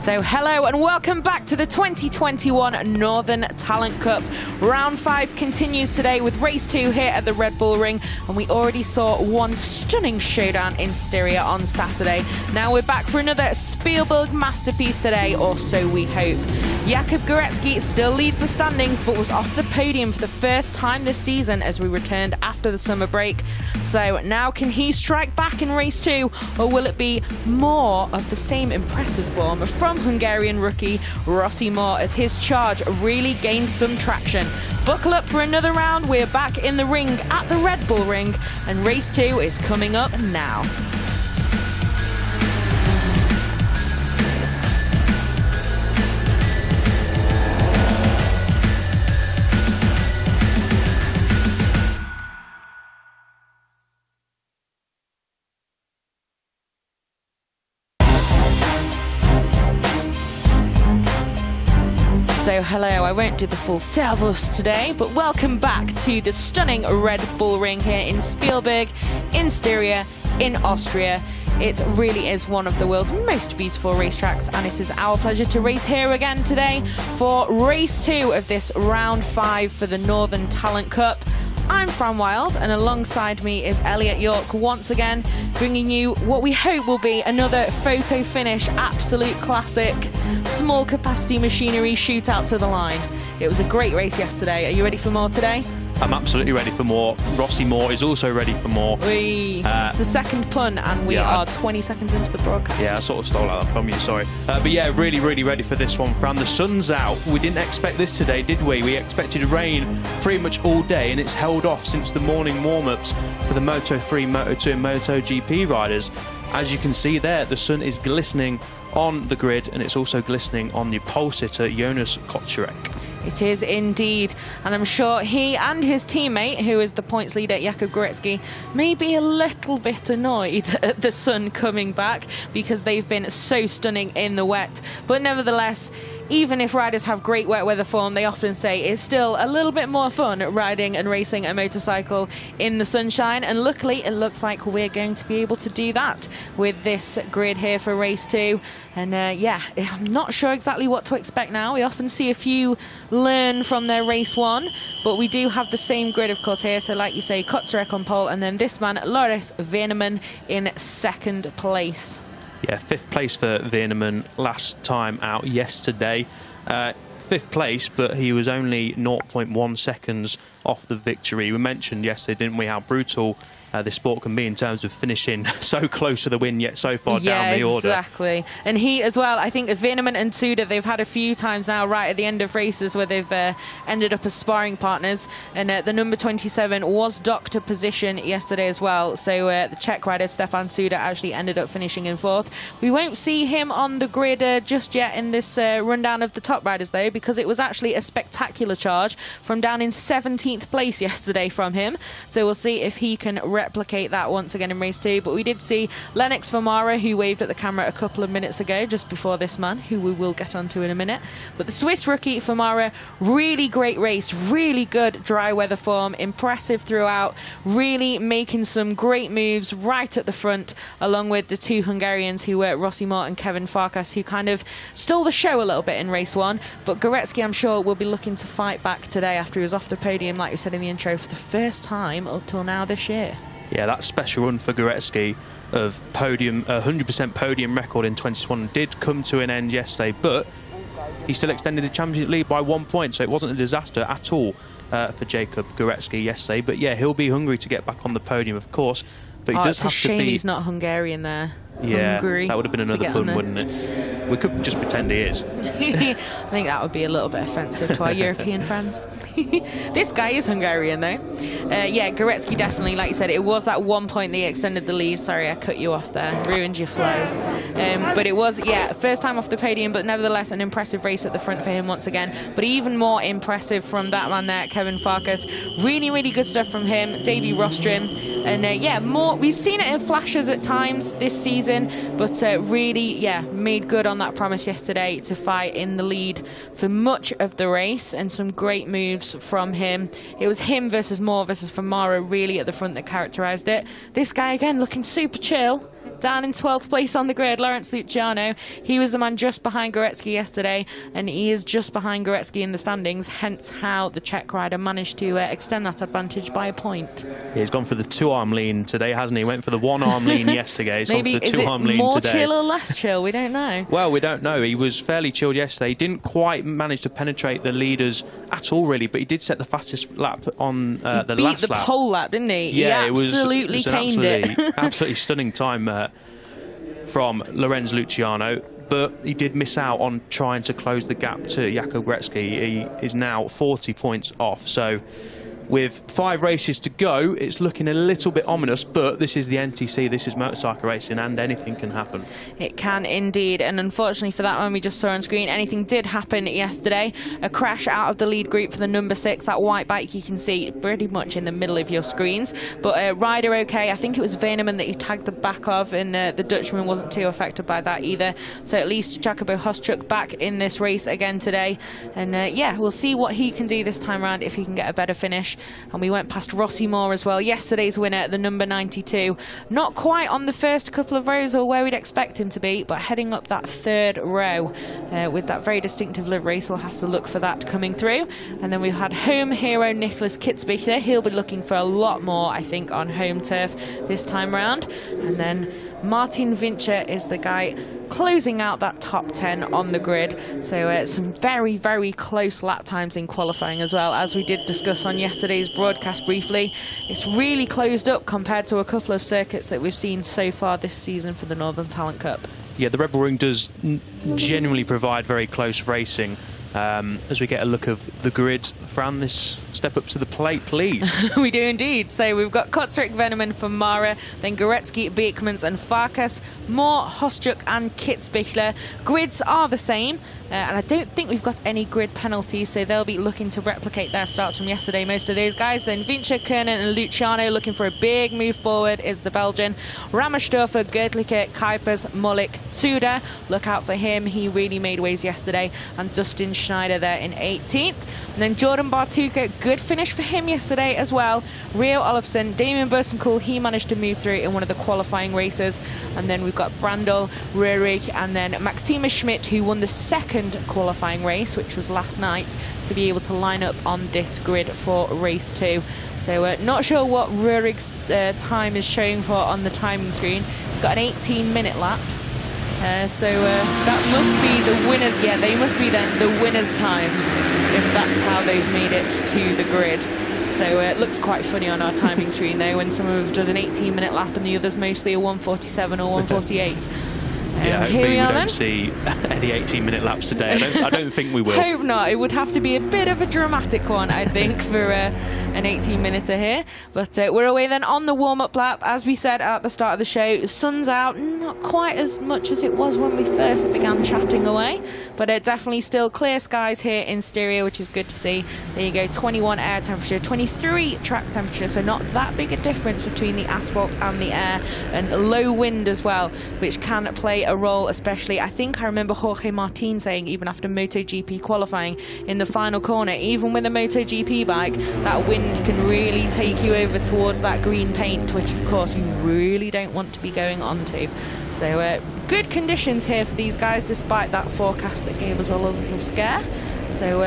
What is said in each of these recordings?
So hello and welcome back to the 2021 Northern Talent Cup. Round 5 continues today with race 2 here at the Red Bull Ring, and we already saw one stunning showdown in Styria on Saturday. Now we're back for another Spielberg masterpiece today, or so we hope. Jakub Górecki still leads the standings, but was off the podium for the first time this season as we returned after the summer break. So now can he strike back in race 2, or will it be more of the same impressive form from Hungarian rookie Rossi Moore as his charge really gains some traction? Buckle up for another round. We're back in the ring at the Red Bull Ring, and race 2 is coming up now. So hello, I won't do the full servus today, but welcome back to the stunning Red Bull Ring here in Spielberg, in Styria, in Austria. It really is one of the world's most beautiful racetracks, and it is our pleasure to race here again today for race 2 of this round 5 for the Northern Talent Cup. I'm Fran Wild, and alongside me is Elliot York once again, bringing you what we hope will be another photo finish, absolute classic, small capacity machinery shootout to the line. It was a great race yesterday. Are you ready for more today? I'm absolutely ready for more. Rossi Moore is also ready for more. It's the second pun, and we are 20 seconds into the broadcast. Yeah, I sort of stole that from you, sorry. But yeah, really ready for this one, Fran. The sun's out. We didn't expect this today, did we? We expected rain pretty much all day, and it's held off since the morning warm-ups for the Moto3, Moto2 and MotoGP riders. As you can see there, the sun is glistening on the grid, and it's also glistening on the pole sitter, Jonas Kocherek. It is indeed, and I'm sure he and his teammate, who is the points leader, Jakub Górecki, may be a little bit annoyed at the sun coming back because they've been so stunning in the wet. But nevertheless, even if riders have great wet weather form, they often say it's still a little bit more fun riding and racing a motorcycle in the sunshine. And luckily, it looks like we're going to be able to do that with this grid here for race 2. And yeah, I'm not sure exactly what to expect now. We often see a few learn from their race 1, but we do have the same grid, of course, here. So like you say, Kocherek on pole, and then this man, Loris Veerneman, in second place. Yeah, 5th place for Veerneman last time out yesterday. 5th place, but he was only 0.1 seconds off the victory. We mentioned yesterday, didn't we, how brutal this sport can be in terms of finishing so close to the win yet so far down the order. Yeah, exactly. And he as well, I think Veerneman and Suda, they've had a few times now right at the end of races where they've ended up as sparring partners, and the number 27 was docked a position yesterday as well. So the Czech rider Stefan Suda actually ended up finishing in 4th. We won't see him on the grid just yet in this rundown of the top riders though, because it was actually a spectacular charge from down in 17th place yesterday from him. So we'll see if he can replicate that once again in race 2. But we did see Lennox Vermara, who waved at the camera a couple of minutes ago, just before this man, who we will get onto in a minute. But the Swiss rookie Vermara, really great race, really good dry weather form, impressive throughout, really making some great moves right at the front, along with the 2 Hungarians who were Rossi Moore and Kevin Farkas, who kind of stole the show a little bit in race 1. But Górecki, I'm sure, will be looking to fight back today after he was off the podium, like we said in the intro, for the first time up till now this year. Yeah, that special run for Górecki of podium, 100% podium record in 2021 did come to an end yesterday, but he still extended the championship lead by 1 point, so it wasn't a disaster at all for Jakub Górecki yesterday. But yeah, he'll be hungry to get back on the podium, of course. But he does have to be. It's a shame he's not Hungarian there. Yeah, Hungary, that would have been another fun, wouldn't it? We could just pretend he is. I think that would be a little bit offensive to our European friends. This guy is Hungarian though. Yeah, Górecki definitely, like you said, it was that 1 point that he extended the lead. Sorry, I cut you off there, ruined your flow. But it was, yeah, first time off the podium, but nevertheless an impressive race at the front for him once again. But even more impressive from that man there, Kevin Farkas. Really good stuff from him, Davy Rostrom. And yeah, we've seen it in flashes at times this season, but really, yeah, made good on that promise yesterday to fight in the lead for much of the race, and some great moves from him. It was him versus Moore versus Vermara really at the front that characterised it. This guy again looking super chill. Down in 12th place on the grid, Lawrence Luciano. He was the man just behind Gorecki yesterday, and he is just behind Gorecki in the standings, hence how the Czech rider managed to extend that advantage by a point. He's gone for the 2-arm lean today, hasn't he? Went for the 1-arm lean yesterday. He's Maybe gone for the 2-arm lean more today. chill or less chill? We don't know. Well, we don't know. He was fairly chilled yesterday. He didn't quite manage to penetrate the leaders at all, really, but he did set the fastest lap on the last lap. He beat the pole lap, didn't he? Yeah, he absolutely caned it. Absolutely stunning time from Lorenz Luciano, but he did miss out on trying to close the gap to Jakub Gorecki. He is now 40 points off, so with 5 races to go, it's looking a little bit ominous, but this is the NTC, this is motorcycle racing, and anything can happen. It can indeed, and unfortunately for that one we just saw on screen, anything did happen yesterday. A crash out of the lead group for the number 6, that white bike you can see pretty much in the middle of your screens, but rider okay. I think it was Veneman that he tagged the back of, and the Dutchman wasn't too affected by that either, so at least Jacobo Hostruck back in this race again today, and yeah, we'll see what he can do this time around, if he can get a better finish. And we went past Rossi Moore as well, yesterday's winner, the number 92. Not quite on the first couple of rows or where we'd expect him to be, but heading up that 3rd row with that very distinctive livery, so we'll have to look for that coming through. And then we've had home hero Nicholas Kitzbichler. He'll be looking for a lot more, I think, on home turf this time round. And then Martin Vincher is the guy closing out that top 10 on the grid. So some very, very close lap times in qualifying as well, as we did discuss on yesterday's broadcast briefly. It's really closed up compared to a couple of circuits that we've seen so far this season for the Northern Talent Cup. Yeah, the Rebel Ring does genuinely provide very close racing. As we get a look of the grid, Fran, this step up to the plate, please. We do indeed. So we've got Kotsrik, Veneman from Mara, then Gorecki, Beekmans and Farkas, Moore, Hostruck and Kitzbichler. Grids are the same, and I don't think we've got any grid penalties, so they'll be looking to replicate their starts from yesterday, most of those guys. Then Vincher, Kernan and Luciano looking for a big move forward is the Belgian. Ramersdorfer, Gertlicke, Kuipers, Molik, Tsuda. Look out for him, he really made waves yesterday. And Dustin Schneider there in 18th. And then Jordan Bartuka, good finish for him yesterday as well. Rio Olofsson, Damien Bursenkool, he managed to move through in one of the qualifying races. And then we've got Brandl, Rurik, and then Maxima Schmidt, who won the 2nd qualifying race, which was last night, to be able to line up on this grid for race 2. So not sure what Rurik's time is showing for on the timing screen. He's got an 18-minute lap. So that must be the winners. Yeah, they must be then the winners' times, if that's how they've made it to the grid. So it looks quite funny on our timing screen though, when some have done an 18-minute lap and the others mostly a 1:47 or 1:48. Yeah, hopefully here we are don't then. see any 18-minute laps today. I don't think we will. Hope not. It would have to be a bit of a dramatic one, I think, for an 18-minuter here. But we're away then on the warm-up lap. As we said at the start of the show, sun's out, not quite as much as it was when we first began chatting away, but definitely still clear skies here in Styria, which is good to see. There you go, 21 air temperature, 23 track temperature, so not that big a difference between the asphalt and the air, and low wind as well, which can play a role, especially I think I remember Jorge Martin saying even after MotoGP qualifying in the final corner, even with a MotoGP bike, that wind can really take you over towards that green paint, which of course you really don't want to be going onto. So good conditions here for these guys, despite that forecast that gave us all a little scare. So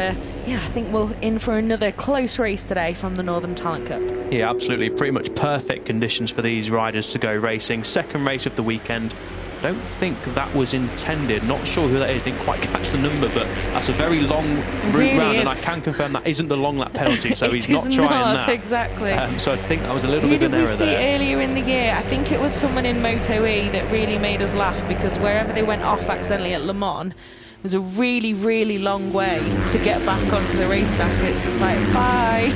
yeah, I think we're in for another close race today from the Northern Talent Cup. Yeah, absolutely, pretty much perfect conditions for these riders to go racing. 2nd race of the weekend. Don't think that was intended. Not sure who that is. Didn't quite catch the number, but that's a very long route round, and I can confirm that isn't the long lap penalty. So he's not trying that. Exactly. So I think that was a little bit of an error there. Who did we see earlier in the year? I think it was someone in Moto E that really made us laugh, because wherever they went off accidentally at Le Mans, it was a really, really long way to get back onto the racetrack. It's just like, bye.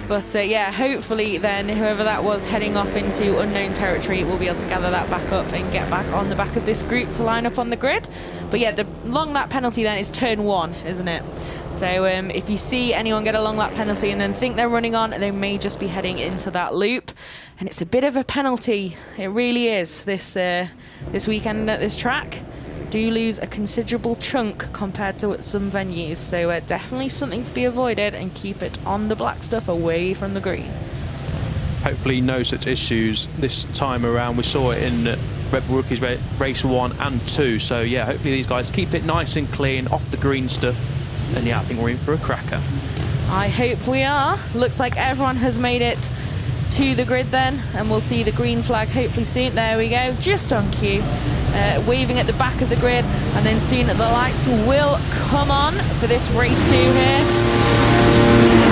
But yeah, hopefully then whoever that was heading off into unknown territory will be able to gather that back up and get back on the back of this group to line up on the grid. But yeah, the long lap penalty then is turn 1, isn't it? So if you see anyone get a long lap penalty and then think they're running on, they may just be heading into that loop. And it's a bit of a penalty. It really is this weekend at this track. Do lose a considerable chunk compared to some venues, so definitely something to be avoided, and keep it on the black stuff away from the green. Hopefully no such issues this time around. We saw it in Red Bull Rookies race 1 and 2. So yeah, hopefully these guys keep it nice and clean off the green stuff. And yeah, I think we're in for a cracker. I hope we are. Looks like everyone has made it to the grid then, and we'll see the green flag hopefully soon. There we go, just on cue, waving at the back of the grid, and then soon the lights will come on for this race 2 here.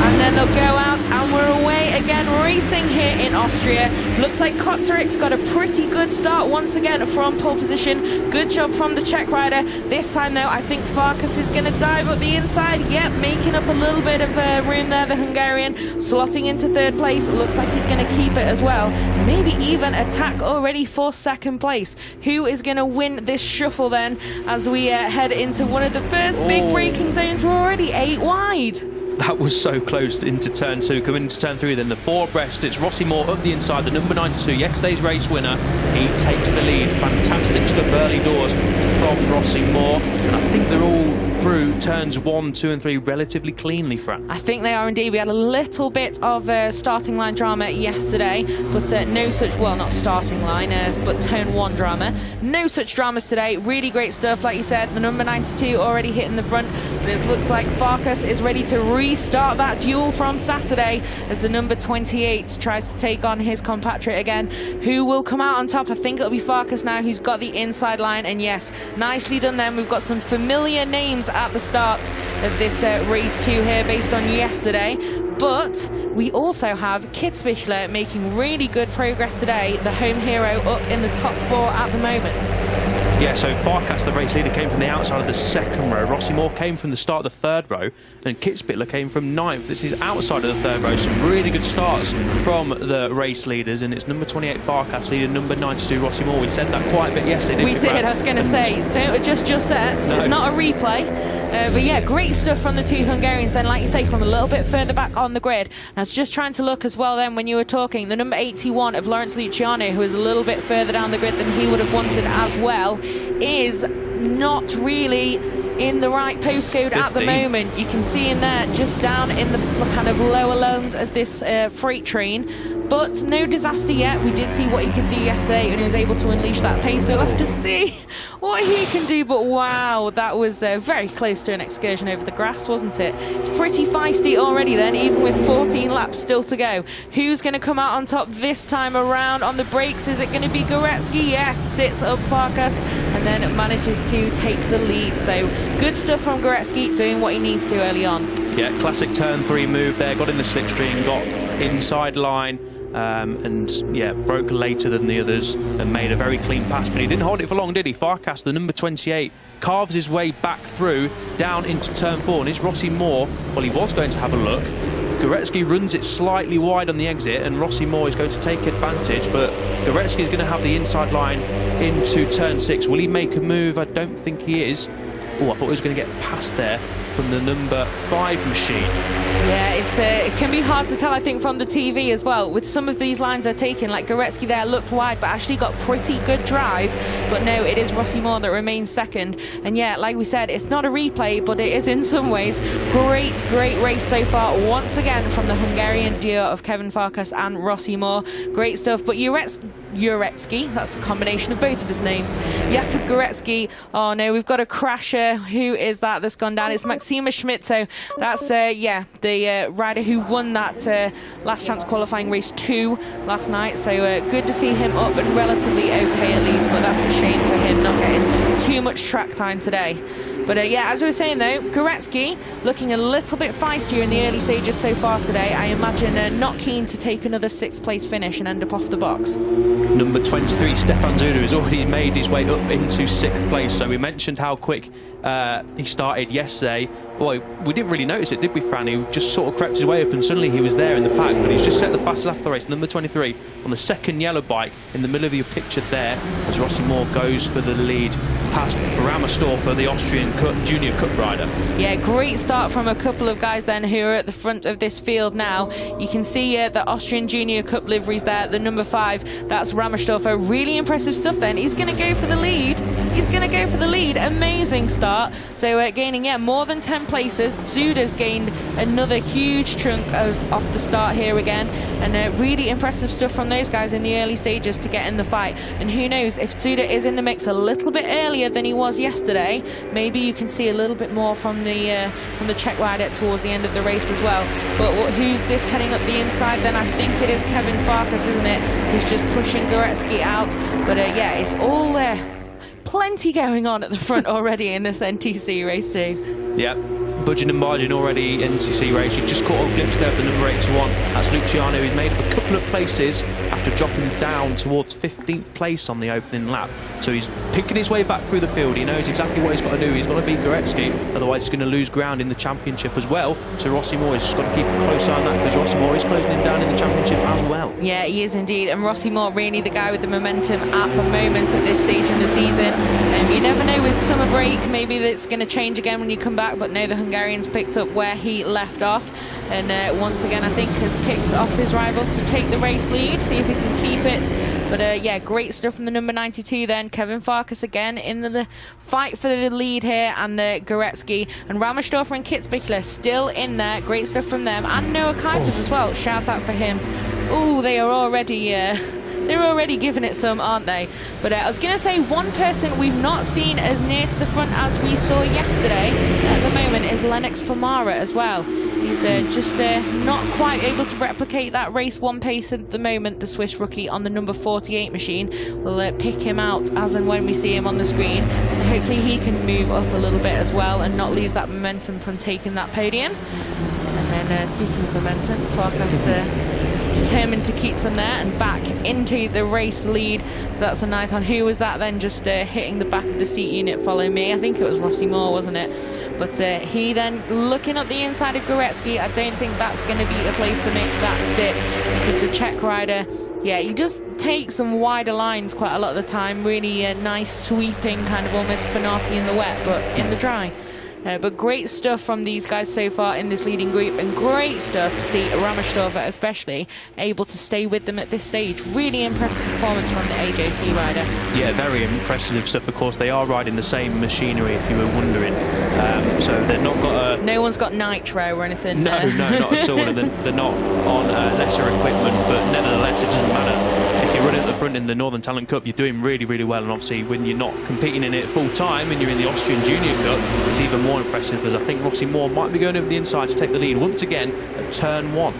And then they'll go out and we're away again, racing here in Austria. Looks like Kotzerik's got a pretty good start once again from pole position. Good job from the Czech rider. This time though, I think Farkas is going to dive up the inside. Yep, making up a little bit of room there, the Hungarian, slotting into 3rd place. Looks like he's going to keep it as well. Maybe even attack already for 2nd place. Who is going to win this shuffle then as we head into one of the first big braking zones? We're already 8 wide. That was so close into turn 2. Coming into turn 3, then the 4 abreast. It's Rossi Moore up the inside, the number 92, yesterday's race winner. He takes the lead. Fantastic stuff early doors from Rossi Moore. And I think they're all through turns 1, 2 and 3 relatively cleanly, Fran. I think they are indeed. We had a little bit of starting line drama yesterday, but no such, well, not starting line, but turn 1 drama. No such dramas today. Really great stuff. Like you said, the number 92 already hitting the front. But it looks like Farkas is ready to restart that duel from Saturday as the number 28 tries to take on his compatriot again. Who will come out on top? I think it'll be Farkas now, who's got the inside line. And yes, nicely done then. We've got some familiar names at the start of this race 2 here based on yesterday. But we also have Kitzbichler making really good progress today, the home hero up in the top 4 at the moment. Yeah, so Farkas, the race leader, came from the outside of the 2nd row. Rossi Moore came from the start of the 3rd row, and Kitzbichler came from 9th. This is outside of the 3rd row. Some really good starts from the race leaders, and it's number 28 Farkas leading number 92 Rossi Moore. We said that quite a bit yesterday, didn't we? We did. I was going to say, don't adjust your sets. No. It's not a replay. But yeah, great stuff from the 2 Hungarians then, like you say, from a little bit further back on the grid. And I was just trying to look as well then when you were talking, the number 81 of Lawrence Luciano, who is a little bit further down the grid than he would have wanted as well, is not really in the right postcode 15. At the moment. You can see in there just down in the kind of lower lounge of this freight train, but no disaster yet. We did see what he could do yesterday and he was able to unleash that pace, so we'll have to see what he can do. But wow, that was very close to an excursion over the grass, wasn't it? It's pretty feisty already then, even with 14 laps still to go. Who's going to come out on top this time around on the brakes? Is it going to be Goretzky? Yes, sits up Farkas and then manages to take the lead. So good stuff from Goretzky, doing what he needs to early on. Yeah, classic turn 3 move there, got in the slipstream, got inside line, and yeah, broke later than the others and made a very clean pass, but he didn't hold it for long, did he? Farkas, the number 28, carves his way back through down into turn 4, and it's Rossi Moore. Well, he was going to have a look. Goretzky runs it slightly wide on the exit, and Rossi Moore is going to take advantage, but Goretzky is going to have the inside line into turn 6. Will he make a move? I don't think he is. Oh, I thought he was going to get past there from the number 5 machine. Yeah, it can be hard to tell, I think, from the TV as well. With some of these lines they're taking, like Goretzky there looked wide, but actually got pretty good drive. But no, it is Rossi Moore that remains 2nd. And yeah, like we said, it's not a replay, but it is in some ways. Great race so far, once again, from the Hungarian duo of Kevin Farkas and Rossi Moore. Great stuff. But Goretzky, that's a combination of both of his names. Jakub Goretzky, oh no, we've got a crasher. Who is that that's gone down? It's Maxima Schmidt. So that's, yeah, the rider who won that last chance qualifying race 2 last night. So good to see him up and relatively okay at least, but that's a shame for him not getting too much track time today. But yeah, as we were saying though, Goretzky looking a little bit feistier in the early stages so far today. I imagine not keen to take another 6th place finish and end up off the box. Number 23, Stefan Zuda, has already made his way up into 6th place. So we mentioned how quick he started yesterday. Boy, we didn't really notice it, did we, Fran? He just sort of crept his way up and suddenly he was there in the pack, but he's just set the fastest after the race. Number 23 on the 2nd yellow bike in the middle of your picture there as Rossi Moore goes for the lead past Rammerstorfer, the Austrian Junior Cup rider. Yeah, great start from a couple of guys then who are at the front of this field now. You can see the Austrian Junior Cup liveries there, the number 5, that's Rammerstorfer. Really impressive stuff then. He's going to go for the lead. Amazing start. So gaining, yeah, more than 10 places. Zuda's gained another huge chunk off the start here again, and really impressive stuff from those guys in the early stages to get in the fight. And who knows, if Zuda is in the mix a little bit earlier than he was yesterday, maybe you can see a little bit more from the Czech rider towards the end of the race as well. But who's this heading up the inside then? I think it is Kevin Farkas, isn't it? Who's just pushing Gorecki out. But yeah, it's all plenty going on at the front already in this NTC race too. Yeah, budging and margin already NTC race. You just caught a glimpse there of the number 81. That's Luciano. He's made up a couple of places after dropping down towards 15th place on the opening lap. So he's picking his way back through the field. He knows exactly what he's got to do. He's got to beat Gorecki, otherwise he's going to lose ground in the championship as well. So Rossi Moore has just got to keep a close eye on that, because Rossi Moore is closing him down in the championship as well. Yeah, he is indeed. And Rossi Moore really the guy with the momentum at the moment at this stage in the season. You never know with summer break, maybe that's going to change again when you come back, but no, the Hungarian's picked up where he left off, and once again I think has picked off his rivals to take the race lead, see if he can keep it. But yeah, great stuff from the number 92 then. Kevin Farkas again in the fight for the lead here, and Gorecki and Rammersdorfer and Kitzbichler still in there. Great stuff from them, and Noah Kuipers as well. Shout out for him. Oh, they are already they're already giving it some, aren't they? But I was going to say, one person we've not seen as near to the front as we saw yesterday at the moment is Lennox Famara as well. He's just not quite able to replicate that race one pace at the moment. The Swiss rookie on the number 48 machine will pick him out as and when we see him on the screen. So hopefully he can move up a little bit as well and not lose that momentum from taking that podium. And then speaking of momentum, Farkas determined to keep some there and back into the race lead. So that's a nice one. Who was that then just hitting the back of the seat unit? Follow me. I think it was Rossi Moore, wasn't it? But he then looking up the inside of Gorecki. I don't think that's going to be the place to make that stick, because the Czech rider, yeah, he just takes some wider lines quite a lot of the time. Really nice sweeping, kind of almost Fanati in the wet, but in the dry. But great stuff from these guys so far in this leading group, and great stuff to see Rammersdorfer especially able to stay with them at this stage. Really impressive performance from the AJC rider. Yeah, very impressive stuff. Of course, they are riding the same machinery, if you were wondering. So they've not got a... No one's got nitro or anything. No, not at all. They're not on lesser equipment, but nevertheless, it doesn't matter. If you're running at the front in the Northern Talent Cup, you're doing really, really well. And obviously, when you're not competing in it full time and you're in the Austrian Junior Cup, it's even more impressive, as I think Rossi Moore might be going over the inside to take the lead once again at turn 1.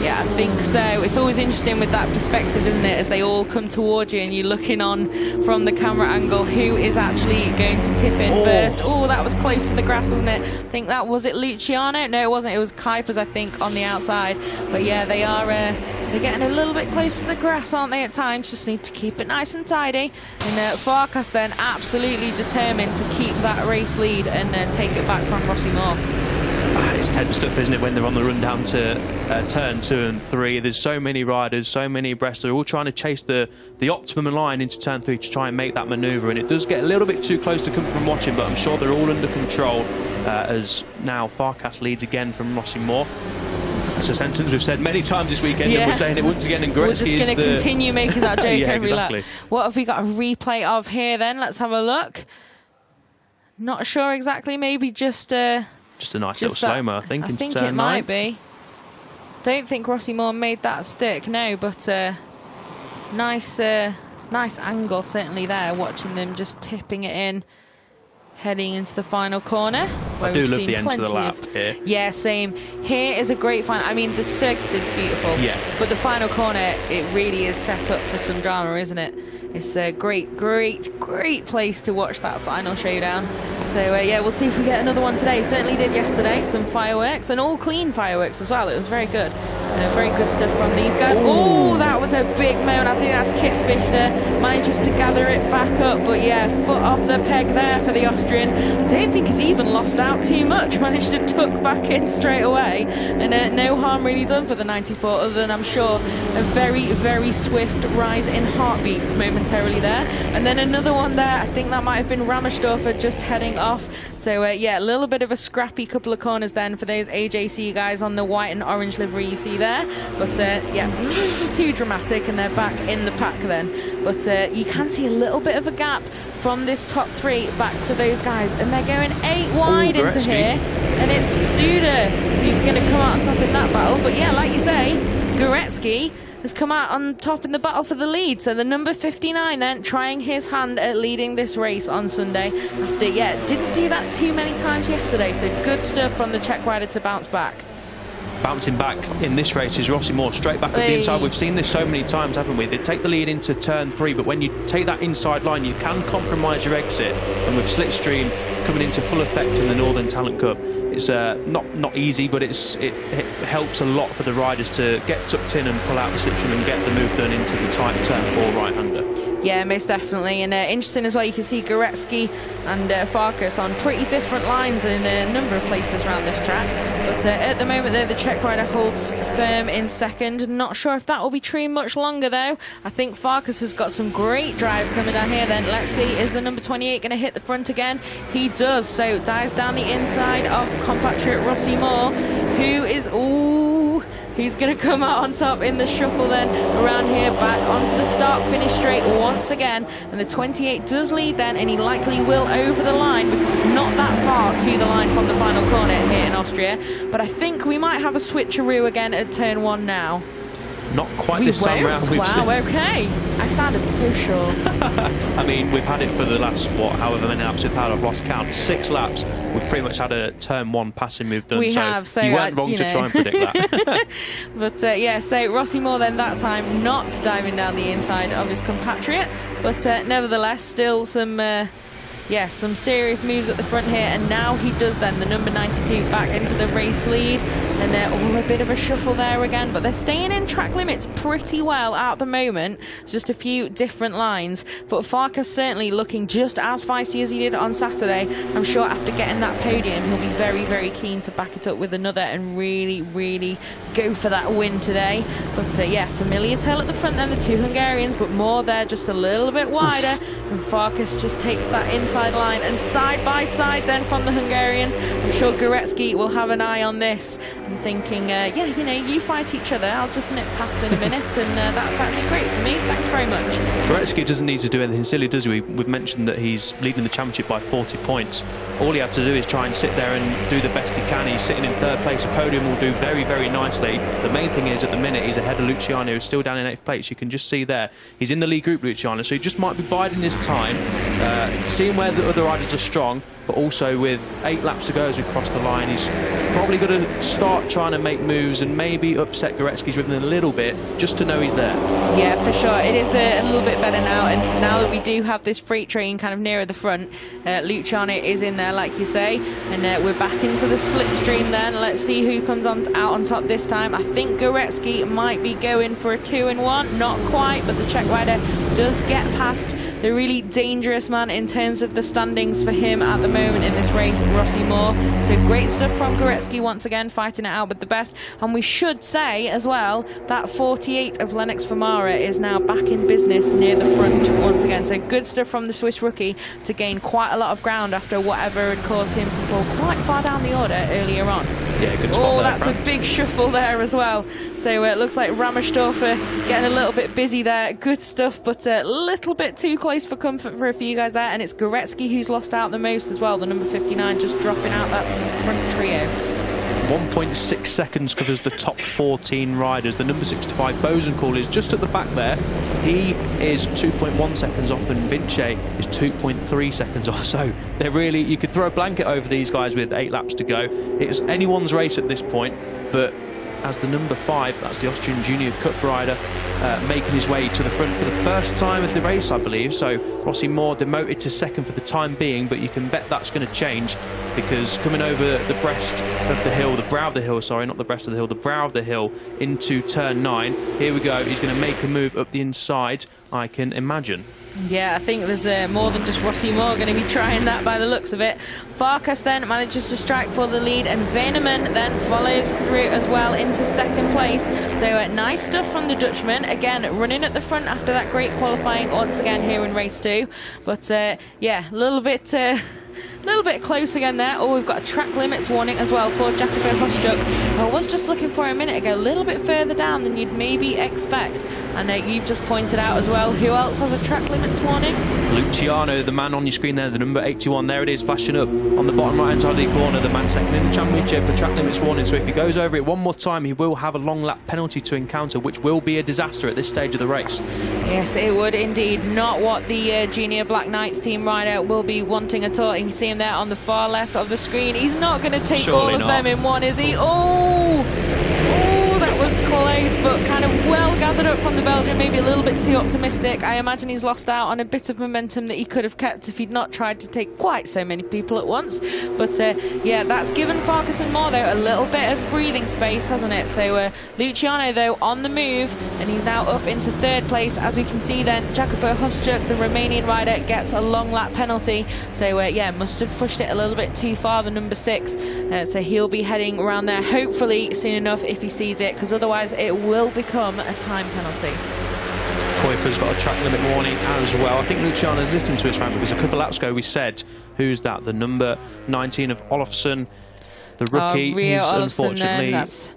Yeah, I think so. It's always interesting with that perspective, isn't it? As they all come towards you and you're looking on from the camera angle, who is actually going to tip in first. Oh, that was close to the grass, wasn't it? I think that was it Luciano? No, it wasn't. It was Kuipers, I think, on the outside. But yeah, they are they're getting a little bit close to the grass, aren't they, at times? Just need to keep it nice and tidy. And Farkas then absolutely determined to keep that race lead and take it back from Rossi Moore. It's tense stuff, isn't it, when they're on the run down to turn 2 and 3. There's so many riders, so many abreast. They're all trying to chase the optimum line into turn 3 to try and make that manoeuvre, and it does get a little bit too close to come from watching, but I'm sure they're all under control as now Farkas leads again from Rossi Moore. That's a sentence we've said many times this weekend, and we're saying it once again, and Gorecki is we're just going to continue making that joke yeah, every exactly. lap. What have we got a replay of here then? Let's have a look. Not sure exactly, maybe just a nice little slow-mo, I think, into turn 9. It might be. Don't think Rossi Moore made that stick, no, but nice angle certainly there, watching them just tipping it in, heading into the final corner. I do love the end of the lap here. Yeah, same. Here is a great final. I mean, the circuit is beautiful. Yeah. But the final corner, it really is set up for some drama, isn't it? It's a great place to watch that final showdown. So yeah, we'll see if we get another one today. Certainly did yesterday. Some fireworks, and all clean fireworks as well. It was very good. Very good stuff from these guys. Oh, that was a big moment. I think that's Kitzbichler manages to gather it back up. But yeah, foot off the peg there for the Austrian. I don't think he's even lost out too much. Managed to tuck back in straight away. And no harm really done for the 94, other than, I'm sure, a very swift rise in heartbeat momentarily there. And then another one there. I think that might have been Rammersdorfer just heading off. So yeah, a little bit of a scrappy couple of corners then for those AJC guys on the white and orange livery you see see there. But yeah, nothing too dramatic, and they're back in the pack then. But you can see a little bit of a gap from this top 3 back to those guys, and they're going 8 wide into here, and it's Tsuda who's going to come out on top in that battle. But yeah, like you say, Goretzky has come out on top in the battle for the lead. So the number 59 then trying his hand at leading this race on Sunday after, yeah, didn't do that too many times yesterday. So good stuff from the Czech rider to bounce back. Bouncing back in this race is Rossi Moore, straight back at the inside. We've seen this so many times, haven't we? They take the lead into turn 3, but when you take that inside line, you can compromise your exit. And with Slipstream coming into full effect in the Northern Talent Cup, it's not easy, but it helps a lot for the riders to get tucked in and pull out the slipstream and get the move done into the tight turn 4 right-hander. Yeah, most definitely. And interesting as well, you can see Goretzky and Farkas on pretty different lines in a number of places around this track. But at the moment there, the Czech rider holds firm in second. Not sure if that will be true much longer though. I think Farkas has got some great drive coming down here then. Let's see, is the number 28 going to hit the front again? He does, so dives down the inside of compatriot Rossi Moore, who is, he's going to come out on top in the shuffle then around here, back onto the start-finish straight once again. And the 28 does lead then, and he likely will over the line because it's not that far to the line from the final corner here in Austria. But I think we might have a switcheroo again at turn 1 now. Not quite this time round. Wow, okay. I sounded so sure. I mean, we've had it for the last, however many laps we've had. I've lost count. 6 laps. We've pretty much had a turn 1 passing move done. We have. So you weren't wrong to try and predict that. But yeah, so Rossi Moore then that time not diving down the inside of his compatriot. But nevertheless, still some... yeah, some serious moves at the front here, and now he does then, the number 92 back into the race lead, and a bit of a shuffle there again, but they're staying in track limits pretty well at the moment. It's just a few different lines, but Farkas certainly looking just as feisty as he did on Saturday. I'm sure after getting that podium, he'll be very, very keen to back it up with another and really, really go for that win today. But yeah, familiar tail at the front then, the 2 Hungarians, but Moore there just a little bit wider, and Farkas just takes that inside line, and side by side then from the Hungarians. I'm sure Goretzky will have an eye on this and thinking, yeah, you know, you fight each other, I'll just nip past in a minute, and that'd be great for me, thanks very much. Goretzky doesn't need to do anything silly, does he? We've mentioned that he's leading the championship by 40 points. All he has to do is try and sit there and do the best he can. He's sitting in 3rd place. A podium will do very, very nicely. The main thing is, at the minute, he's ahead of Luciano, who's still down in 8th place. You can just see there, he's in the lead group, Luciano, so he just might be biding his time, seeing where the other riders are strong, but also with 8 laps to go as we cross the line, he's probably going to start trying to make moves and maybe upset Goretzky's rhythm a little bit, just to know he's there. Yeah, for sure. It is a little bit better now, and now that we do have this freight train kind of nearer the front, Luciano is in there, like you say, and we're back into the slipstream then. Let's see who comes out on top this time. I think Goretzky might be going for a 2-in-1, not quite, but the Czech rider does get past the really dangerous man in terms of the standings for him at the moment in this race, Rossi Moore. So great stuff from Goretzky once again, fighting it out with the best. And we should say as well that 48 of Lennox Famara is now back in business near the front once again. So good stuff from the Swiss rookie to gain quite a lot of ground after whatever had caused him to fall quite far down the order earlier on. Yeah, good spot there, that's a big shuffle there as well. So it looks like Rammersdorfer getting a little bit busy there. Good stuff, but a little bit too close for comfort for a few guys there. And it's Goretzky who's lost out the most as well. The number 59 just dropping out that front trio. 1.6 seconds covers the top 14 riders. The number 65 Bozenkall is just at the back there. He is 2.1 seconds off, and Vince is 2.3 seconds off. So they're really, you could throw a blanket over these guys with 8 laps to go. It's anyone's race at this point, but as the number 5, that's the Austrian Junior Cup rider, making his way to the front for the first time of the race, I believe. So Rossi Moore demoted to 2nd for the time being, but you can bet that's going to change, because coming over the breast of the hill, the brow of the hill, sorry, not the breast of the hill, the brow of the hill into turn 9. Here we go. He's going to make a move up the inside, I can imagine. Yeah, I think there's more than just Rossi Moore going to be trying that by the looks of it. Farkas then manages to strike for the lead, and Veneman then follows through as well into 2nd place. So nice stuff from the Dutchman, again running at the front after that great qualifying once again here in race 2. But yeah, a little bit little bit close again there. Oh, we've got a track limits warning as well for Jacopo Hoszczuk. I was just looking for a minute ago, a little bit further down than you'd maybe expect. And you've just pointed out as well, who else has a track limits warning? Luciano, the man on your screen there, the number 81, there it is, flashing up on the bottom right-hand side of the corner, the man second in the championship, the track limits warning. So if he goes over it one more time, he will have a long lap penalty to encounter, which will be a disaster at this stage of the race. Yes, it would indeed. Not what the Junior Black Knights team rider will be wanting at all. You can see him there on the far left of the screen. He's not going to take Surely all of not. them in one, is he? Oh, that was close, but kind of well gathered up from the Belgian. Maybe a little bit too optimistic. I imagine he's lost out on a bit of momentum that he could have kept if he'd not tried to take quite so many people at once. But yeah, that's given Farkas and Moore, though, a little bit of breathing space, hasn't it? So Luciano, though, on the move, and he's now up into third place. As we can see then, Jacopo Hoszczuk, the Romanian rider, gets a long lap penalty. So yeah, must have pushed it a little bit too far, the number 6. So he'll be heading around there, hopefully soon enough, if he sees it, because otherwise it will become a time penalty. Koita's got a track limit warning as well. I think Luciano's listening to his fan, because a couple of laps ago we said, who's that? The number 19 of Olofsson, the rookie. Rio He's Olofsson, unfortunately...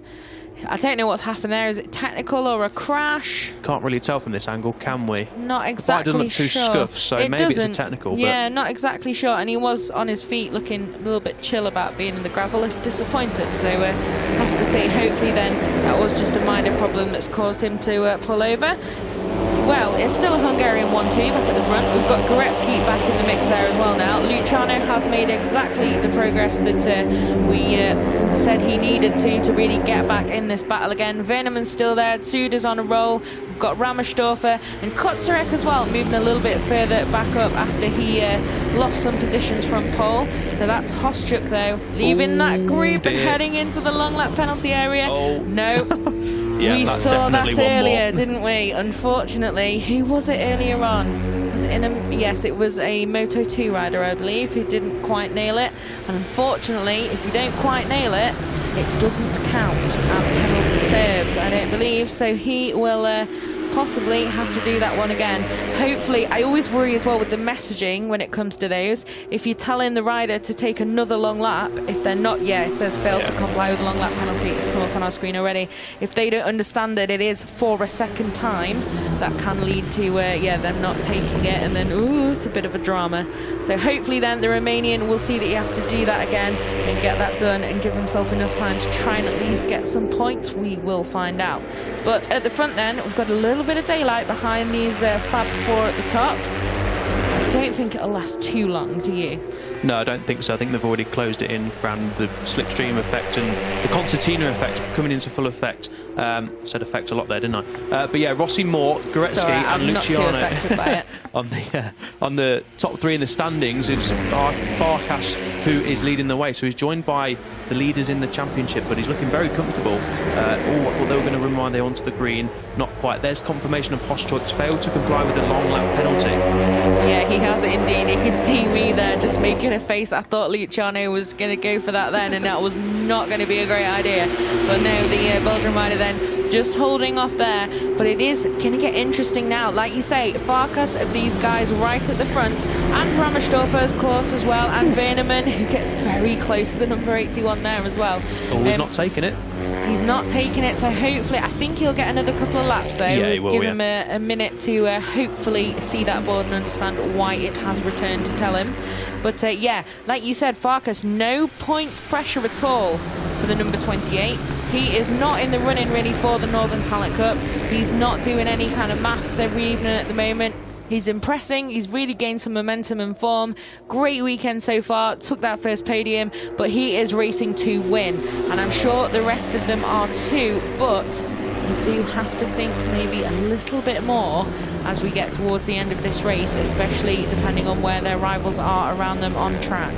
I don't know what's happened there. Is it technical or a crash? Can't really tell from this angle, can we? Not exactly doesn't look too sure. scuffed, so maybe it's a technical. Yeah, but... not exactly sure. And he was on his feet looking a little bit chill about being in the gravel, if disappointed. So have to say, hopefully then, that was just a minor problem that's caused him to pull over. Well, it's still a Hungarian 1-2 back at the front. We've got Gorecki back in the mix there as well now. Luciano has made exactly the progress that we said he needed to really get back in this battle again. Veneman's still there. Tsuda's on a roll. We've got Ramersdorfer and Kotzarek as well, moving a little bit further back up after he lost some positions from pole. So that's Hoszczuk, though, leaving that group and heading into the long lap penalty area. No. Yeah, we saw that earlier, more. didn't we? Unfortunately, who was it earlier on? Was it in a... Yes, it was a Moto 2 rider, I believe, who didn't quite nail it. And unfortunately, if you don't quite nail it, it doesn't count as penalty served, I don't believe. So he will possibly have to do that one again. Hopefully, I always worry as well with the messaging when it comes to those. If you're telling the rider to take another long lap, if they're not, it says failed to comply with a long lap penalty. It's come up on our screen already. If they don't understand that it is for a second time, that can lead to them not taking it, and then it's a bit of a drama. So hopefully then the Romanian will see that he has to do that again and get that done and give himself enough time to try and at least get some points. We will find out. But at the front then, we've got a little bit of daylight behind these Fab 4 at the top. I don't think it'll last too long, do you? No, I don't think so. I think they've already closed it in from the slipstream effect and the concertina effect coming into full effect. Said effect a lot there, didn't I? But yeah, Rossi, Moore, Gorecki and Luciano not too affected by it. on the top 3 in the standings. It's Farkas who is leading the way. So he's joined by the leaders in the championship, but he's looking very comfortable. I thought they were going to run while they onto the green. Not quite. There's confirmation of Hoszczuk's failed to comply with the long lap penalty. Yeah, he has it indeed. You can see me there just making a face. I thought Luciano was going to go for that then, and that was not going to be a great idea. But no, the Belgian rider then just holding off there. But it is going to get interesting now. Like you say, Farkas of these guys right at the front, and Ramersdorfer, of course, as well, and Veneman, who gets very close to the number 81 there as well. He's not taking it. He's not taking it, so hopefully, I think he'll get another couple of laps though. Yeah, he will, give him a minute to hopefully see that board and understand why it has returned to tell him. But yeah, like you said, Farkas, no points pressure at all for the number 28. He is not in the running really for the Northern Talent Cup. He's not doing any kind of maths every evening at the moment. He's impressing. He's really gained some momentum and form. Great weekend so far. Took that first podium, but he is racing to win. And I'm sure the rest of them are too, but you do have to think maybe a little bit more as we get towards the end of this race, especially depending on where their rivals are around them on track.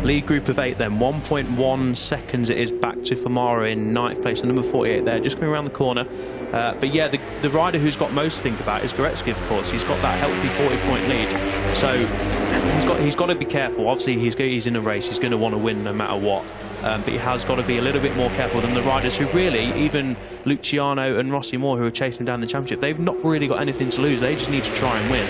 Lead group of 8 then, 1.1 seconds it is back to Famara in 9th place, the number 48 there, just coming around the corner. But yeah, the rider who's got most to think about is Gorecki, of course. He's got that healthy 40-point lead, so he's got to be careful. Obviously, he's in a race, he's going to want to win no matter what. But he has got to be a little bit more careful than the riders who really, even Luciano and Rossi Moore, who are chasing down the championship, they've not really got anything to lose. They just need to try and win.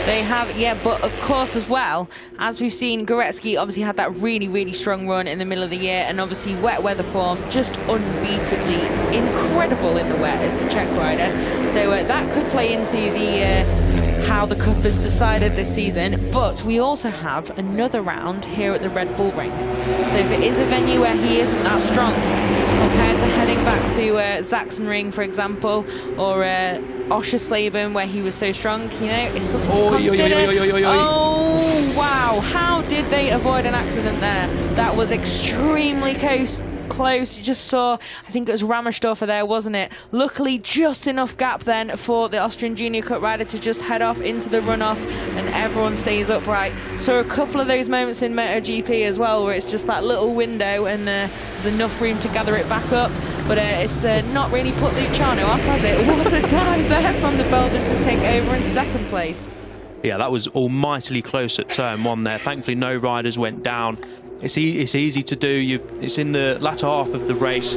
They have, yeah, but of course as well, as we've seen, Goretzky obviously had that really, really strong run in the middle of the year, and obviously wet weather form, just unbeatably incredible in the wet as the Czech rider. So that could play into the how the Cup is decided this season. But we also have another round here at the Red Bull Ring. So if it is a venue where he isn't that strong, compared to heading back to Sachsenring, for example, or Oschersleben, where he was so strong, you know, it's something to consider. Oh, wow. How did they avoid an accident there? That was extremely close. You just saw, I think it was Rammersdorfer there, wasn't it? Luckily, just enough gap then for the Austrian Junior Cup rider to just head off into the runoff, and everyone stays upright. So a couple of those moments in MotoGP as well, where it's just that little window and there's enough room to gather it back up. But it's not really put Luciano off, has it? What a dive there from the Belgian to take over in second place. Yeah, that was almightily close at turn one there. Thankfully, no riders went down. It's easy to do. It's in the latter half of the race.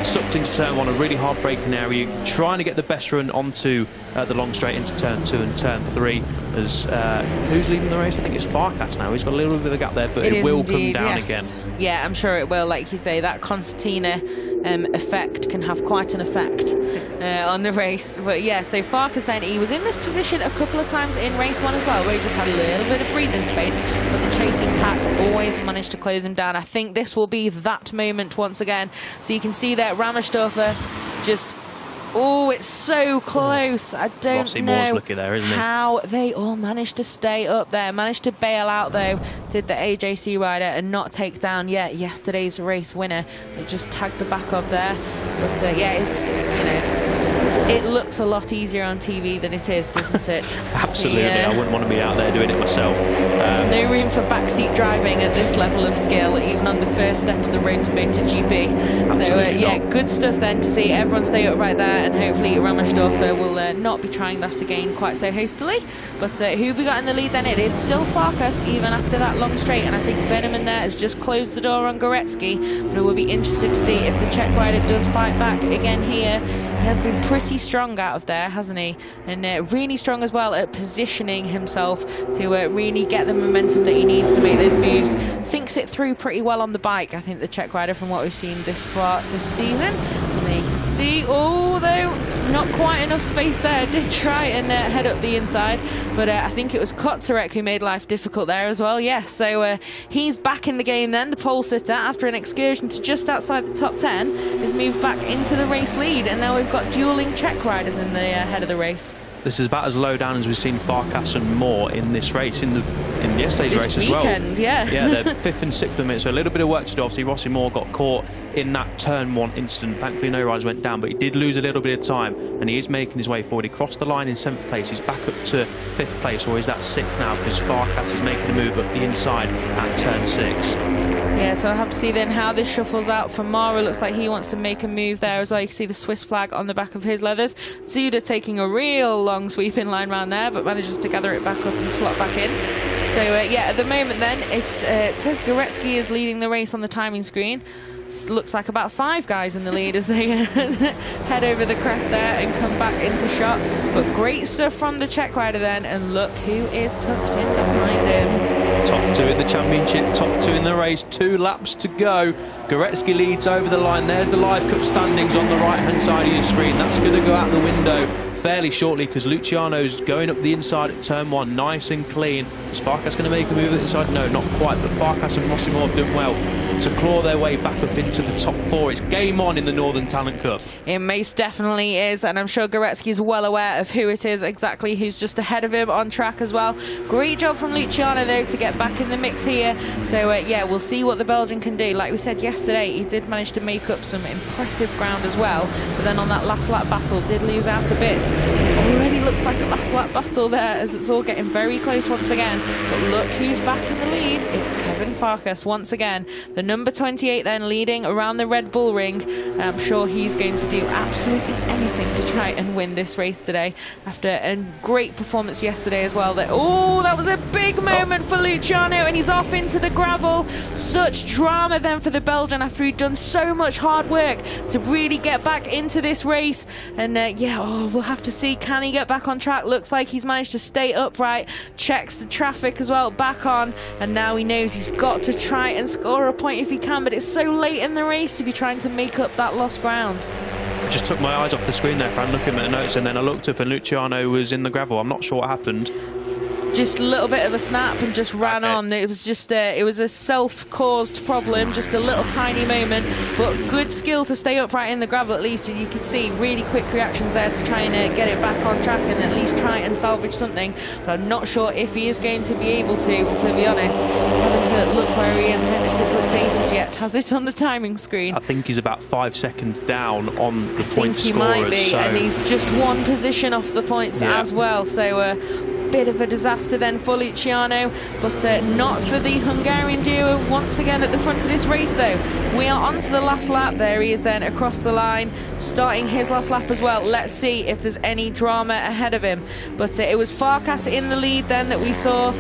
Sucked into turn one, a really hard braking area. Trying to get the best run onto the long straight into turn two and turn three. As who's leading the race? I think it's Farkas now. He's got a little bit of a gap there, but it will indeed come down again. Yeah, I'm sure it will. Like you say, that concertina effect can have quite an effect on the race. But yeah, so Farkas then, he was in this position a couple of times in race one as well, where he just had a little bit of breathing space, but the chasing pack always managed to close him down. I think this will be that moment once again. So you can see that Rammersdorfer just, oh, it's so close. I don't know lucky there, isn't how they all managed to stay up there. Managed to bail out though, did the AJC rider, and not take down yet yesterday's race winner. They just tagged the back of there. But yeah, it's, you know, it looks a lot easier on TV than it is, doesn't it? Absolutely. I wouldn't want to be out there doing it myself. There's no room for backseat driving at this level of skill, even on the first step on the road to MotoGP. So yeah, good stuff then to see everyone stay upright there, and hopefully Rammersdorfer will not be trying that again quite so hastily. But who have we got in the lead then? It is still Farkas, even after that long straight, and I think Veneman there has just closed the door on Goretzky. But it will be interesting to see if the Czech rider does fight back again here. He has been pretty strong out of there, hasn't he? And really strong as well at positioning himself to really get the momentum that he needs to make those moves. Thinks it through pretty well on the bike, I think, the Czech rider, from what we've seen this far this season. And there you can see, although not quite enough space there, did try and head up the inside, but I think it was Kotsarek who made life difficult there as well. Yeah, so he's back in the game then. The pole sitter, after an excursion to just outside the top 10, has moved back into the race lead, and now we've got dueling Czech riders in the head of the race. This is about as low down as we've seen Farkas and Moore in this race, in yesterday's race as well. Yeah, they're 5th and 6th at the minute, so a little bit of work to do. Obviously, Rossi Moore got caught in that turn one incident. Thankfully, no riders went down, but he did lose a little bit of time, and he is making his way forward. He crossed the line in 7th place. He's back up to 5th place, or is that 6th now, because Farkas is making a move up the inside at turn 6. Yeah, so I'll have to see then how this shuffles out for Mara. Looks like he wants to make a move there as well. You can see the Swiss flag on the back of his leathers. Zuda taking a real long sweeping line round there, but manages to gather it back up and slot back in. So yeah, at the moment then, it says Goretzky is leading the race on the timing screen. Looks like about 5 guys in the lead as they head over the crest there and come back into shot. But great stuff from the Czech rider then, and look who is tucked in behind him. Top 2 in the championship, top 2 in the race, 2 laps to go. Goretzky leads over the line. There's the live cup standings on the right hand side of your screen. That's going to go out the window fairly shortly, because Luciano's going up the inside at turn 1, nice and clean. Is Farkas going to make a move at the inside? No, not quite, but Farkas and Rossi Moore have done well to claw their way back up into the top 4. It's game on in the Northern Talent Cup. It most definitely is, and I'm sure Goretzky is well aware of who it is exactly who's just ahead of him on track as well. Great job from Luciano though to get back in the mix here. So yeah, we'll see what the Belgian can do. Like we said yesterday, he did manage to make up some impressive ground as well, but then on that last lap battle did lose out a bit. It already looks like a last lap battle there, as it's all getting very close once again. But look who's back in the lead. It's Kevin Farkas once again. The number 28 then leading around the Red Bull Ring. I'm sure he's going to do absolutely anything to try and win this race today after a great performance yesterday as well. That was a big moment for Luciano, and he's off into the gravel. Such drama then for the Belgian after he'd done so much hard work to really get back into this race. And we'll have to see, can he get back on track? Looks like he's managed to stay upright, checks the traffic as well, back on, and now he knows he's got to try and score a point if he can, but it's so late in the race to be trying to make up that lost ground. I just took my eyes off the screen there, Fran, looking at the notes, and then I looked up and Luciano was in the gravel. I'm not sure what happened. Just a little bit of a snap and just ran on. It was just it was a self-caused problem, just a little tiny moment, but good skill to stay upright in the gravel at least, and you can see really quick reactions there to try and get it back on track and at least try and salvage something. But I'm not sure if he is going to be able to be honest. Having to look where he is, I don't know if it's updated yet. Has it on the timing screen? I think he's about 5 seconds down on the point scorers. He might be, and he's just one position off the points as well, so bit of a disaster then for Luciano, but not for the Hungarian duo once again at the front of this race though. We are on to the last lap. There he is then across the line, starting his last lap as well. Let's see if there's any drama ahead of him. But it was Farkas in the lead then that we saw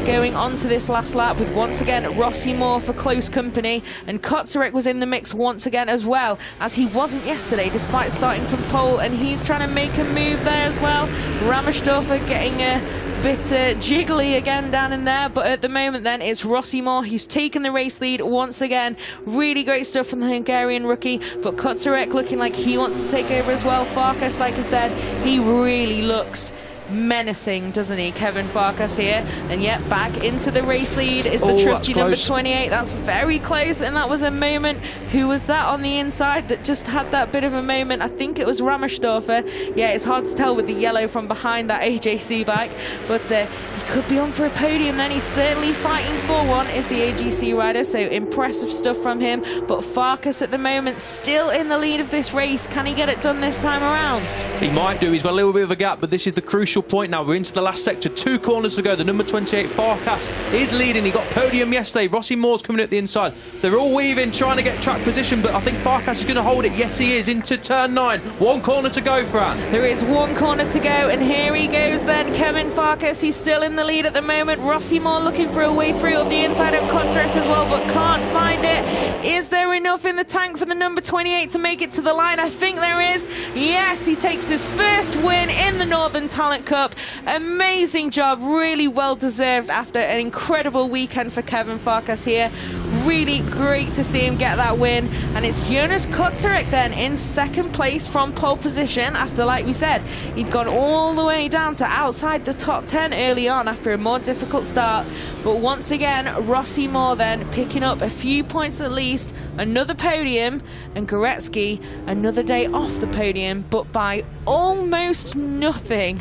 going on to this last lap, with once again Rossi Moore for close company, and Kotsarek was in the mix once again as well, as he wasn't yesterday despite starting from pole, and he's trying to make a move there as well. Rammersdorfer getting a bit jiggly again down in there, but at the moment then it's Rossi Moore who's taken the race lead once again. Really great stuff from the Hungarian rookie, but Kotsarek looking like he wants to take over as well. Farkas, like I said, he really looks menacing, doesn't he, Kevin Farkas here? And yet back into the race lead is the trusty number 28. That's very close, and that was a moment. Who was that on the inside that just had that bit of a moment? I think it was Rammersdorfer. Yeah, it's hard to tell with the yellow from behind that AJC bike, but he could be on for a podium then. He's certainly fighting for one, is the AGC rider, so impressive stuff from him. But Farkas at the moment still in the lead of this race. Can he get it done this time around? He might do. He's got a little bit of a gap, but this is the crucial point now. We're into the last sector, 2 corners to go. The number 28 Farkas is leading. He got podium yesterday. Rossi Moore's coming at the inside. They're all weaving, trying to get track position, but I think Farkas is going to hold it. Yes, he is, into turn 9. 1 corner to go, Fran. There is 1 corner to go, and here he goes then, Kevin Farkas. He's still in the lead at the moment. Rossi Moore looking for a way through on the inside of Kotsarek as well, but can't find it. Is there enough in the tank for the number 28 to make it to the line? I think there is. Yes, he takes his first win in the Northern Talent Cup. Amazing job, really well deserved after an incredible weekend for Kevin Farkas here. Really great to see him get that win, and it's Jonas Kotsarek then in second place from pole position after, like we said, he'd gone all the way down to outside the top 10 early on after a more difficult start. But once again, Rossi Moore then picking up a few points at least, another podium, and Goretzky another day off the podium, but by almost nothing.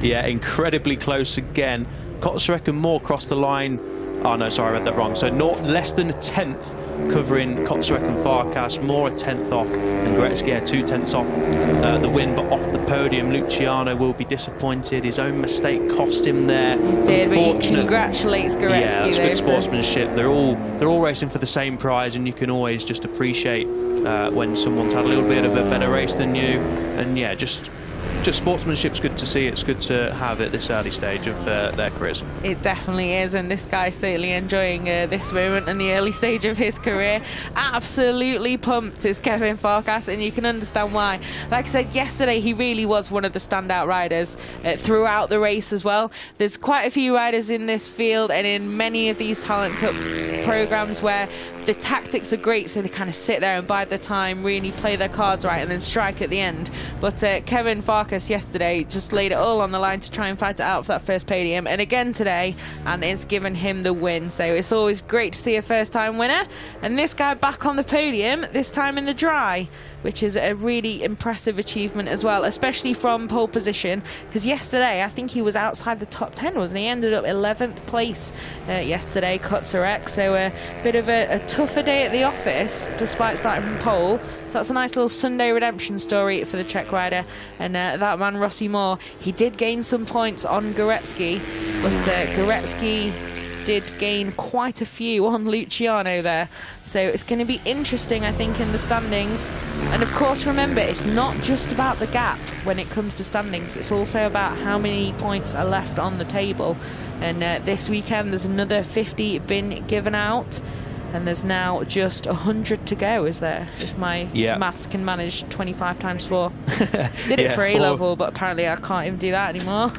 Yeah, incredibly close again. Kotsarek and Moore crossed the line. Oh no, sorry, I read that wrong. So less than a 10th covering Kotsarek and Farkas. Moore a 10th off, and Goretzky 2/10 off the win, but off the podium. Luciano will be disappointed. His own mistake cost him there. He did, but he congratulates Goretzky. Yeah, that's good sportsmanship. They're all racing for the same prize, and you can always just appreciate when someone's had a little bit of a better race than you. And yeah, just sportsmanship's good to see. It's good to have at this early stage of their careers. It definitely is, and this guy's certainly enjoying this moment in the early stage of his career. Absolutely pumped is Kevin Farkas, and you can understand why. Like I said yesterday, he really was one of the standout riders throughout the race as well. There's quite a few riders in this field and in many of these Talent Cup programs where the tactics are great, so they kind of sit there and bide their time, really play their cards right, and then strike at the end. But Kevin Farkas yesterday just laid it all on the line to try and fight it out for that first podium, and again today, and it's given him the win. So it's always great to see a first-time winner, and this guy back on the podium, this time in the dry, which is a really impressive achievement as well, especially from pole position, because yesterday I think he was outside the top 10, wasn't he? He ended up 11th place yesterday, Kotsarek, so a bit of a tougher day at the office despite starting from pole. So that's a nice little Sunday redemption story for the Czech rider. And that man Rossi Moore, he did gain some points on Goretzky, but Goretzky did gain quite a few on Luciano there. So it's going to be interesting, I think, in the standings. And of course, remember, it's not just about the gap when it comes to standings. It's also about how many points are left on the table. And this weekend, there's another 50 been given out. And there's now just 100 to go, is there? If my maths can manage 25 times 4. Did it for A-level, but apparently I can't even do that anymore.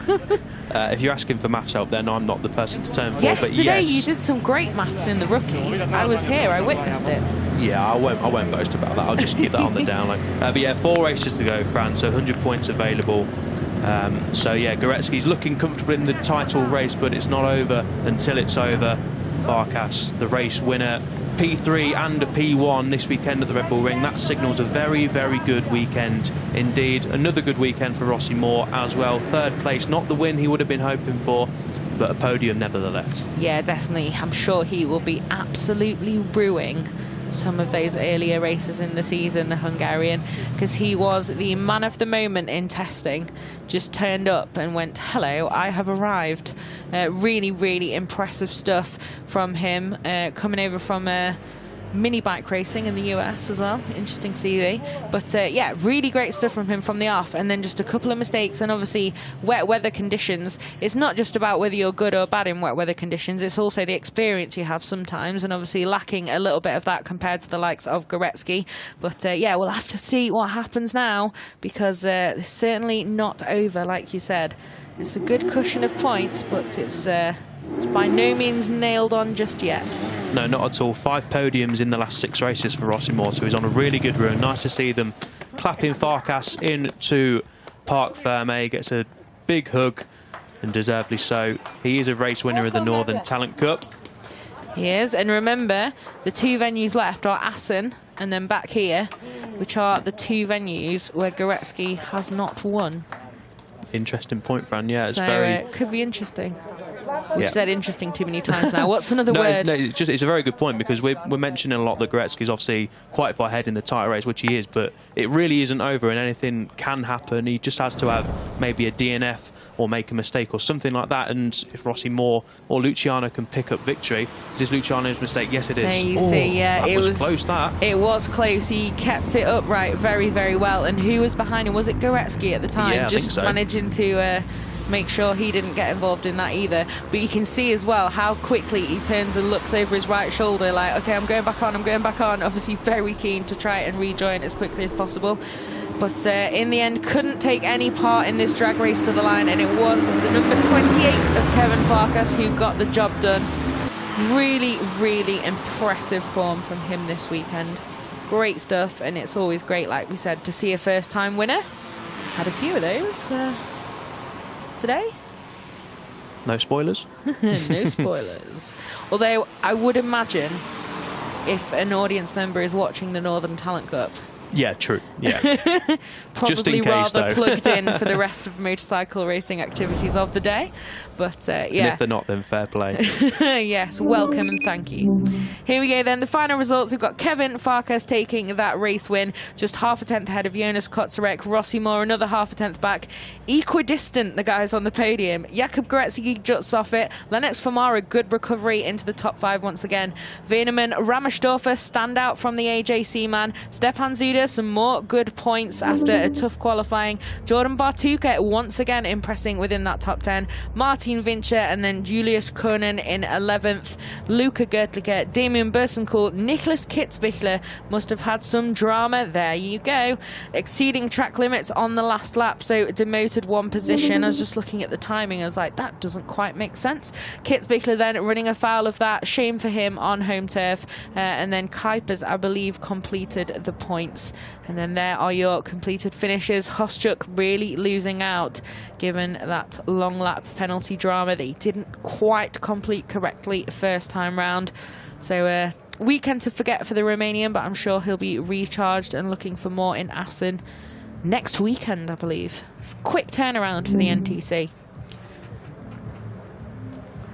If you're asking for maths help, then I'm not the person to turn for. Yes, but today you did some great maths in the rookies. I was here, I witnessed it. Yeah, I won't boast about that. I'll just keep that on the down low. But yeah, 4 races to go, Fran, so 100 points available. So yeah, Gorecki's looking comfortable in the title race, but it's not over until it's over. Farkas, the race winner, P3 and a P1 this weekend at the Red Bull Ring. That signals a very, very good weekend indeed. Another good weekend for Rossi Moore as well. 3rd place, not the win he would have been hoping for, but a podium nevertheless. Yeah, definitely. I'm sure he will be absolutely ruining some of those earlier races in the season, the Hungarian, because he was the man of the moment in testing. Just turned up and went, hello, I have arrived. Really, really impressive stuff from him, coming over from mini bike racing in the US as well. Interesting CV. But yeah, really great stuff from him from the off. And then just a couple of mistakes, and obviously wet weather conditions. It's not just about whether you're good or bad in wet weather conditions, it's also the experience you have sometimes, and obviously lacking a little bit of that compared to the likes of Gorecki. But yeah, we'll have to see what happens now, because it's certainly not over, like you said. It's a good cushion of points, but it's by no means nailed on just yet. No, not at all. 5 podiums in the last 6 races for Rossi Moore, so he's on a really good run. Nice to see them clapping Farkas into Parc Fermé. Gets a big hug, and deservedly so. He is a race winner of the Northern Talent Cup. He is, and remember, the 2 venues left are Assen and then back here, which are the 2 venues where Gorecki has not won. Interesting point, Fran. Yeah, it's so, very... it could be interesting. We've said interesting too many times now. What's another word? It's a very good point, because we're mentioning a lot that Gorecki's obviously quite far ahead in the title race, which he is, but it really isn't over, and anything can happen. He just has to have maybe a DNF or make a mistake or something like that, and if Rossi Moore or Luciano can pick up victory. Is this Luciano's mistake? Yes, it is. There you see, yeah, it was close. It was close. He kept it upright very, very well. And who was behind him? Was it Gorecki at the time? Yeah, just I think so. Managing to make sure he didn't get involved in that either. But you can see as well how quickly he turns and looks over his right shoulder like, okay, I'm going back on, I'm going back on. Obviously very keen to try and rejoin as quickly as possible. But in the end, couldn't take any part in this drag race to the line, and it was the number 28 of Kevin Farkas who got the job done. Really, really impressive form from him this weekend. Great stuff, and it's always great, like we said, to see a first-time winner. Had a few of those today. No spoilers? No spoilers. Although I would imagine if an audience member is watching the Northern Talent Cup, yeah, true. Yeah. Probably just in case, rather though. plugged in for the rest of motorcycle racing activities of the day. But yeah. And if they're not, then fair play. Yes, welcome and thank you. Here we go then. The final results. We've got Kevin Farkas taking that race win, just half a tenth ahead of Jonas Kotsarek. Rossi Moore another half a tenth back. Equidistant, the guys on the podium. Jakub Gorecki juts off it. Lennox Famara, good recovery into the top 5 once again. Veerneman, Ramersdorfer stand out from the AJC man. Stepan Zuda, some more good points after a tough qualifying. Jordan Bartuka once again impressing within that top 10. Martin Vincher, and then Julius Koenen in 11th. Luca Gertlicher, Damien Bersenkool, Nicholas Kitzbichler must have had some drama. There you go. Exceeding track limits on the last lap, so demoted 1 position. I was just looking at the timing, I was like, that doesn't quite make sense. Kitzbichler then running afoul of that. Shame for him on home turf. And then Kuipers, I believe, completed the points. And then there are your completed finishes. Hoschuk really losing out, given that long lap penalty drama that he didn't quite complete correctly first time round. So weekend to forget for the Romanian, but I'm sure he'll be recharged and looking for more in Assen next weekend, I believe. Quick turnaround for the NTC.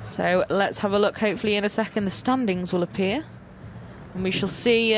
So let's have a look. Hopefully in a second the standings will appear, and we shall see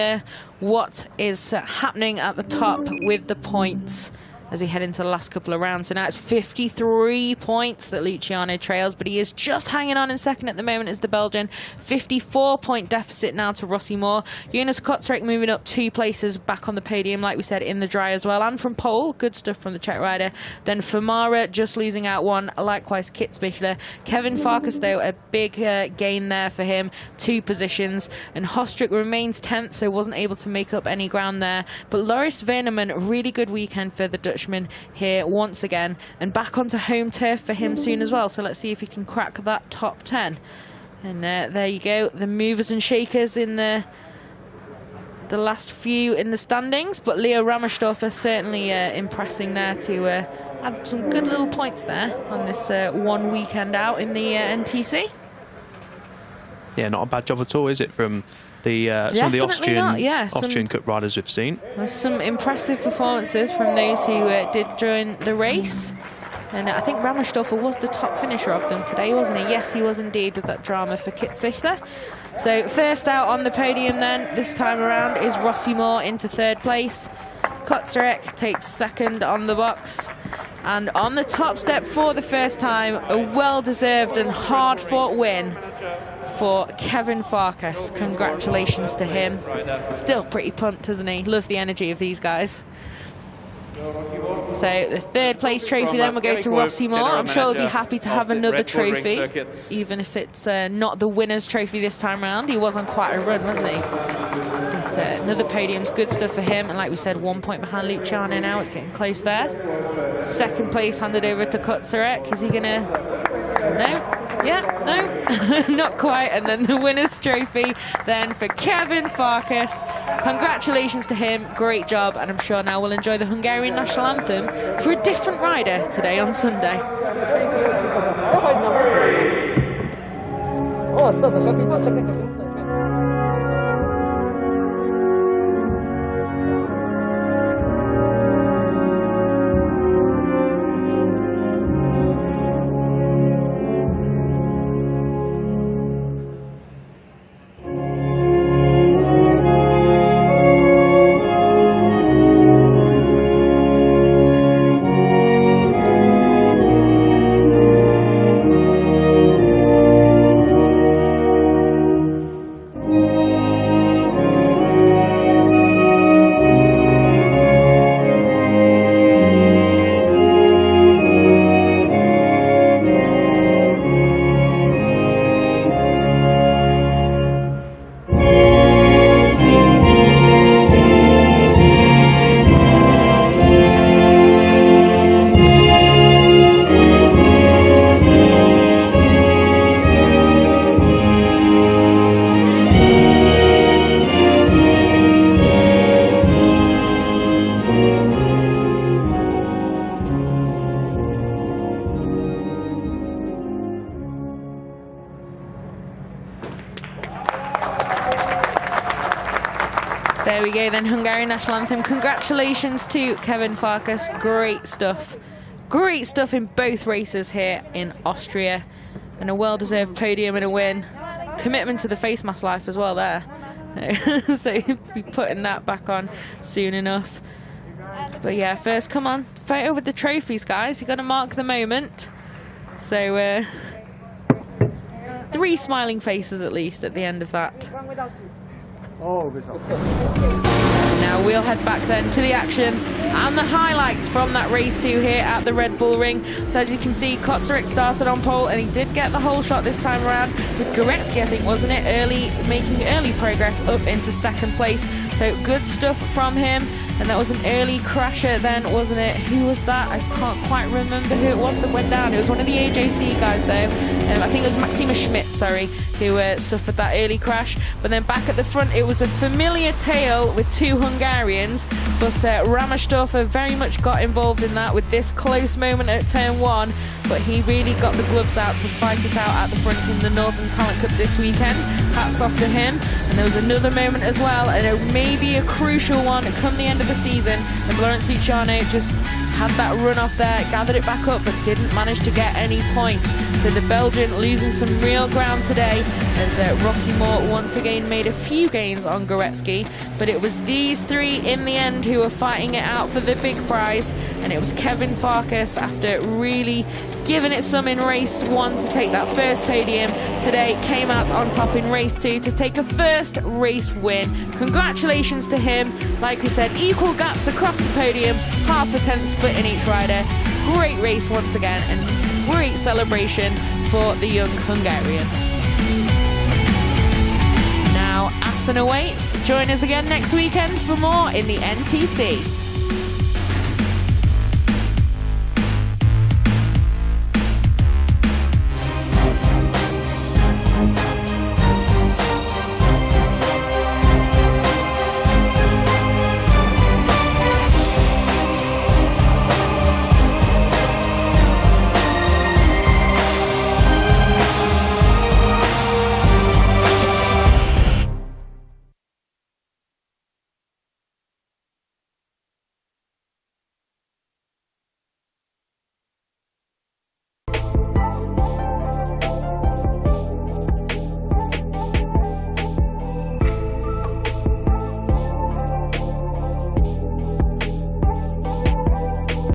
what is happening at the top with the points as we head into the last couple of rounds. So now it's 53 points that Luciano trails, but he is just hanging on in second at the moment as the Belgian. 54-point deficit now to Rossi Moore. Jonas Kotsarek moving up 2 places back on the podium, like we said, in the dry as well. And from pole, good stuff from the Czech rider. Then Famara just losing out 1, likewise Kitzbichler. Kevin Farkas, though, a big gain there for him, 2 positions. And Hostrick remains 10th, so wasn't able to make up any ground there. But Loris Veneman, really good weekend for the Dutchman here once again, and back onto home turf for him soon as well. So let's see if he can crack that top 10. And there you go, the movers and shakers in the last few in the standings. But Leo Rammerstorfer certainly impressing there to add some good little points there on this one weekend out in the NTC. Yeah, not a bad job at all, is it, from the some of the Austrian Cup riders we've seen. There's some impressive performances from those who did join the race. And I think Rammerstorfer was the top finisher of them today, wasn't he? Yes, he was indeed, with that drama for Kitzbichler. So first out on the podium then, this time around, is Rossi Moore into 3rd place. Kotsarek takes 2nd on the box. And on the top step for the first time, a well-deserved and hard-fought win for Kevin Farkas. Congratulations to him. Still pretty pumped, isn't he? Love the energy of these guys. So the 3rd place trophy then will go to Rossi Moore. I'm sure he'll be happy to have another trophy, even if it's not the winner's trophy this time around. He was on quite a run, wasn't he? But another podium's good stuff for him. And like we said, 1 point behind Luciano now. It's getting close there. 2nd place handed over to Kotsarek. Is he going to... No? Yeah, no, not quite. And then the winner's trophy then for Kevin Farkas. Congratulations to him, great job, and I'm sure now we'll enjoy the Hungarian national anthem for a different rider today on Sunday. There we go then, Hungarian national anthem. Congratulations to Kevin Farkas. Great stuff. Great stuff in both races here in Austria. And a well-deserved podium and a win. Commitment to the face mask life as well there. So he'll be putting that back on soon enough. But yeah, first, come on, photo with the trophies, guys. You've got to mark the moment. So 3 smiling faces at least at the end of that. Now we'll head back then to the action and the highlights from that race 2 here at the Red Bull Ring. So as you can see, Kotsarek started on pole and he did get the whole shot this time around with Goretzky, I think, wasn't it? Making early progress up into 2nd place. So good stuff from him. And that was an early crasher then, wasn't it? Who was that? I can't quite remember who it was that went down. It was one of the AJC guys though. I think it was Maxima Schmidt, sorry, who suffered that early crash. But then back at the front, it was a familiar tale with 2 Hungarians. But Rammerstorfer very much got involved in that with this close moment at turn 1. But he really got the gloves out to fight it out at the front in the Northern Talent Cup this weekend. Hats off to him. And there was another moment as well, and maybe a crucial one come the end of the season, as Lawrence Luciano just had that run off there, gathered it back up, but didn't manage to get any points. So the Belgian losing some real ground today as Rossi Moore once again made a few gains on Goretzky, but it was these three in the end who were fighting it out for the big prize, and it was Kevin Farkas, after really giving it some in race 1 to take that first podium today, came out on top in race 2 to take a first race win. Congratulations to him. Like we said, equal gaps across the podium, half a tenth split in each rider. Great race once again, and great celebration for the young Hungarian. Now Assen awaits. Join us again next weekend for more in the NTC.